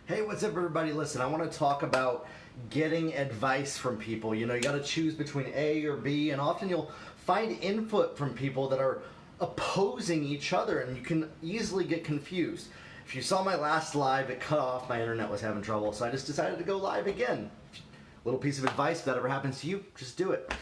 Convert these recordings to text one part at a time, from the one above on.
Hey, what's up, everybody? Listen, I want to talk about getting advice from people. You got to choose between A or B, and often you'll find input from people that are opposing each other, and you can easily get confused. If you saw my last live, it cut off. My internet was having trouble, so I just decided to go live again. Little piece of advice: if that ever happens to you, just do it.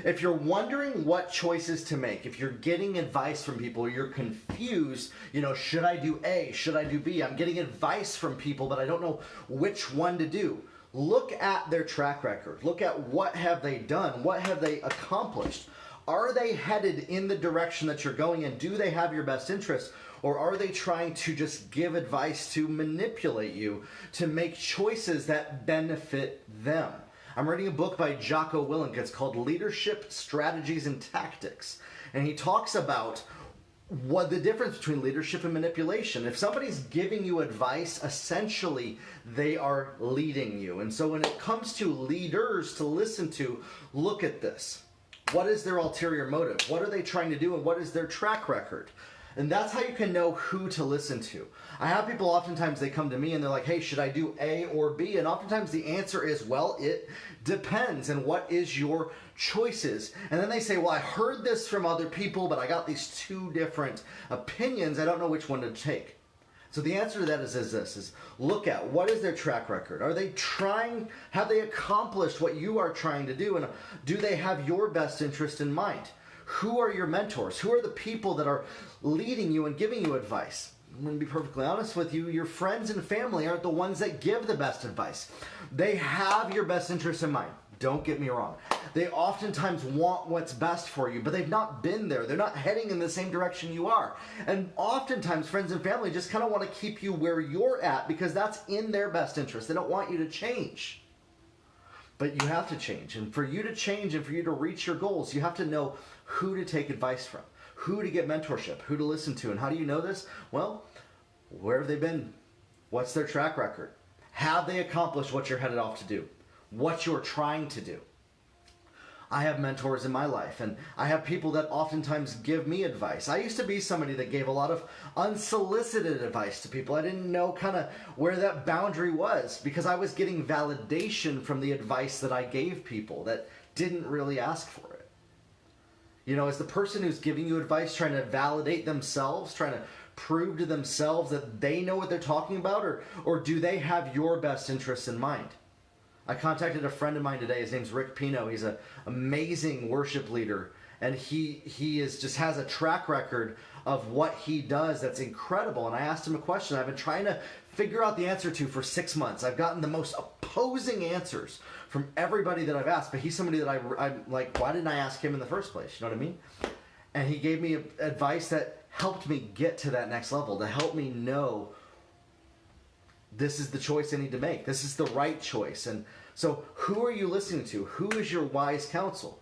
If you're wondering what choices to make, if you're getting advice from people, you're confused, should I do A, should I do B? I'm getting advice from people, but I don't know which one to do. Look at their track record. Look at what have they done? What have they accomplished? Are they headed in the direction that you're going in? Do they have your best interest? Or are they trying to just give advice to manipulate you to make choices that benefit them? I'm reading a book by Jocko Willink. It's called Leadership Strategies and Tactics. And he talks about what the difference between leadership and manipulation. If somebody's giving you advice, essentially they are leading you. And so when it comes to leaders to listen to, look at this. What is their ulterior motive? What are they trying to do, and what is their track record? And that's how you can know who to listen to. I have people, oftentimes they come to me and they're like, hey, should I do A or B? And oftentimes the answer is, well, it depends. And what is your choices? And then they say, well, I heard this from other people, but I got these two different opinions. I don't know which one to take. So the answer to that is this, look at what is their track record? Have they accomplished what you are trying to do? And do they have your best interest in mind? Who are your mentors? Who are the people that are leading you and giving you advice? I'm going to be perfectly honest with you. Your friends and family aren't the ones that give the best advice. They have your best interest in mind. Don't get me wrong. They oftentimes want what's best for you, but they've not been there. They're not heading in the same direction you are. And oftentimes friends and family just kind of want to keep you where you're at because that's in their best interest. They don't want you to change. But you have to change. And for you to change and for you to reach your goals, you have to know who to take advice from, who to get mentorship, who to listen to. And how do you know this? Well, where have they been? What's their track record? Have they accomplished what you're headed off to do? What you're trying to do? I have mentors in my life, and I have people that oftentimes give me advice. I used to be somebody that gave a lot of unsolicited advice to people. I didn't know kind of where that boundary was because I was getting validation from the advice that I gave people that didn't really ask for it. Is the person who's giving you advice trying to validate themselves, trying to prove to themselves that they know what they're talking about, or do they have your best interests in mind? I contacted a friend of mine today. His name's Rick Pino. He's an amazing worship leader, and he just has a track record of what he does that's incredible. And I asked him a question I've been trying to figure out the answer to for 6 months. I've gotten the most opposing answers from everybody that I've asked, but he's somebody that I'm like, why didn't I ask him in the first place? You know what I mean? And he gave me advice that helped me get to that next level, to help me know this is the choice I need to make. This is the right choice. And so who are you listening to? Who is your wise counsel?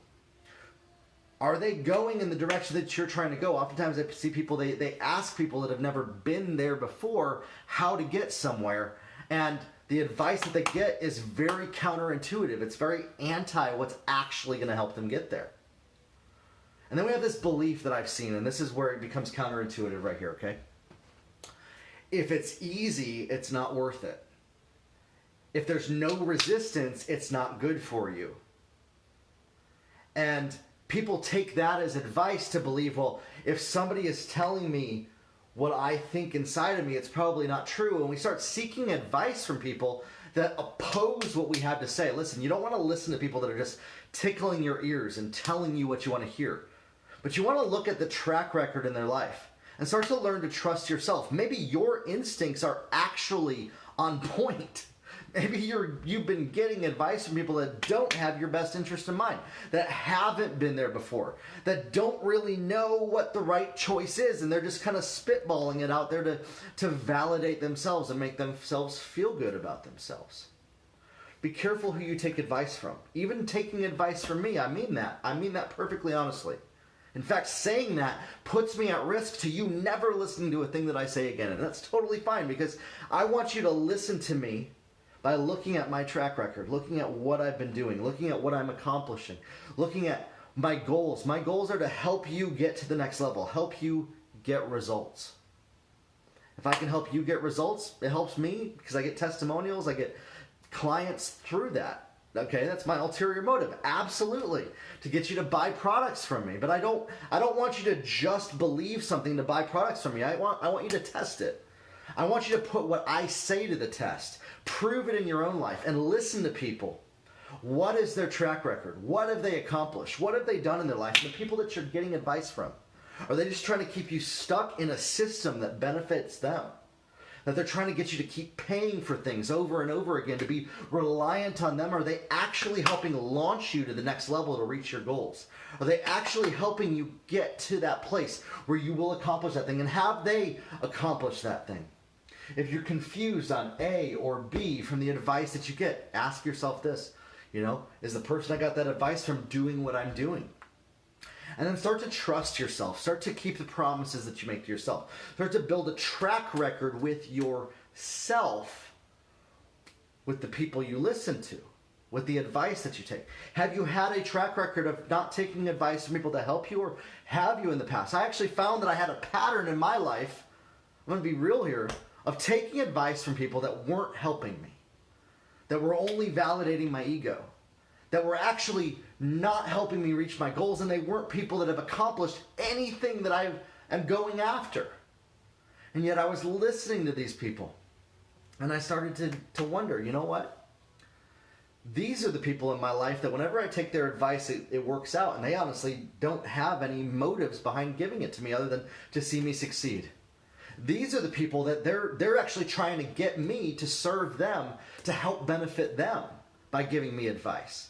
Are they going in the direction that you're trying to go? Oftentimes I see people, they ask people that have never been there before how to get somewhere. And the advice that they get is very counterintuitive. It's very anti what's actually going to help them get there. And then we have this belief that I've seen, and this is where it becomes counterintuitive right here, okay? If it's easy, it's not worth it. If there's no resistance, it's not good for you. And people take that as advice to believe, well, if somebody is telling me what I think inside of me, it's probably not true. And we start seeking advice from people that oppose what we have to say. Listen, you don't want to listen to people that are just tickling your ears and telling you what you want to hear. But you want to look at the track record in their life and start to learn to trust yourself. Maybe your instincts are actually on point. Maybe you've been getting advice from people that don't have your best interest in mind, that haven't been there before, that don't really know what the right choice is, and they're just kind of spitballing it out there to validate themselves and make themselves feel good about themselves. Be careful who you take advice from. Even taking advice from me, I mean that. I mean that perfectly honestly. In fact, saying that puts me at risk to you never listening to a thing that I say again. And that's totally fine because I want you to listen to me by looking at my track record, looking at what I've been doing, looking at what I'm accomplishing, looking at my goals. My goals are to help you get to the next level, help you get results. If I can help you get results, it helps me because I get testimonials, I get clients through that. Okay, that's my ulterior motive. Absolutely. To get you to buy products from me. But I don't want you to just believe something to buy products from me. I want you to test it. I want you to put what I say to the test. Prove it in your own life and listen to people. What is their track record? What have they accomplished? What have they done in their life? And the people that you're getting advice from. Are they just trying to keep you stuck in a system that benefits them? That they're trying to get you to keep paying for things over and over again, to be reliant on them? Are they actually helping launch you to the next level to reach your goals? Are they actually helping you get to that place where you will accomplish that thing? And have they accomplished that thing? If you're confused on A or B from the advice that you get, ask yourself this, is the person I got that advice from doing what I'm doing? And then start to trust yourself. Start to keep the promises that you make to yourself. Start to build a track record with yourself, with the people you listen to, with the advice that you take. Have you had a track record of not taking advice from people to help you, or have you in the past? I actually found that I had a pattern in my life, I'm going to be real here, of taking advice from people that weren't helping me, that were only validating my ego, that were actually not helping me reach my goals, and they weren't people that have accomplished anything that I am going after. And yet I was listening to these people, and I started to wonder, you know what? These are the people in my life that whenever I take their advice, it works out, and they honestly don't have any motives behind giving it to me other than to see me succeed. These are the people that they're actually trying to get me to serve them, to help benefit them by giving me advice.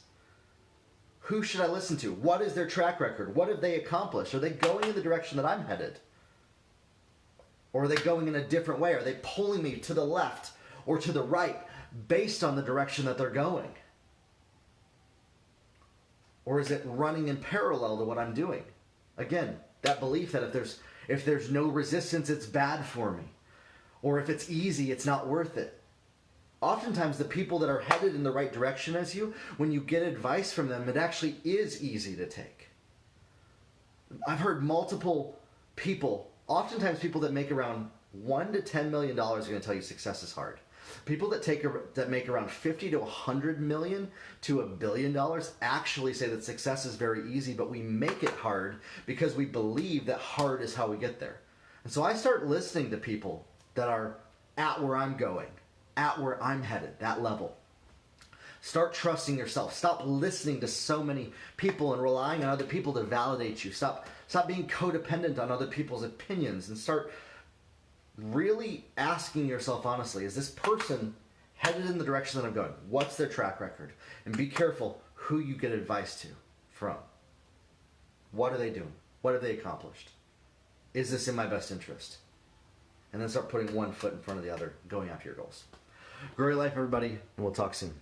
Who should I listen to? What is their track record? What have they accomplished? Are they going in the direction that I'm headed? Or are they going in a different way? Are they pulling me to the left or to the right based on the direction that they're going? Or is it running in parallel to what I'm doing? Again, that belief that if there's no resistance, it's bad for me. Or if it's easy, it's not worth it. Oftentimes, the people that are headed in the right direction as you, when you get advice from them, it actually is easy to take. I've heard multiple people, oftentimes people that make around $1 to $10 million are going to tell you success is hard. People that make around 50 to 100 million to $1 billion actually say that success is very easy, but we make it hard because we believe that hard is how we get there. And so I start listening to people that are at where I'm going, at where I'm headed, that level. Start trusting yourself. Stop listening to so many people and relying on other people to validate you. Stop being codependent on other people's opinions, and start really asking yourself honestly, is this person headed in the direction that I'm going? What's their track record? And be careful who you get advice to from. What are they doing? What have they accomplished? Is this in my best interest? And then start putting one foot in front of the other, going after your goals. Grow your life, everybody, and we'll talk soon.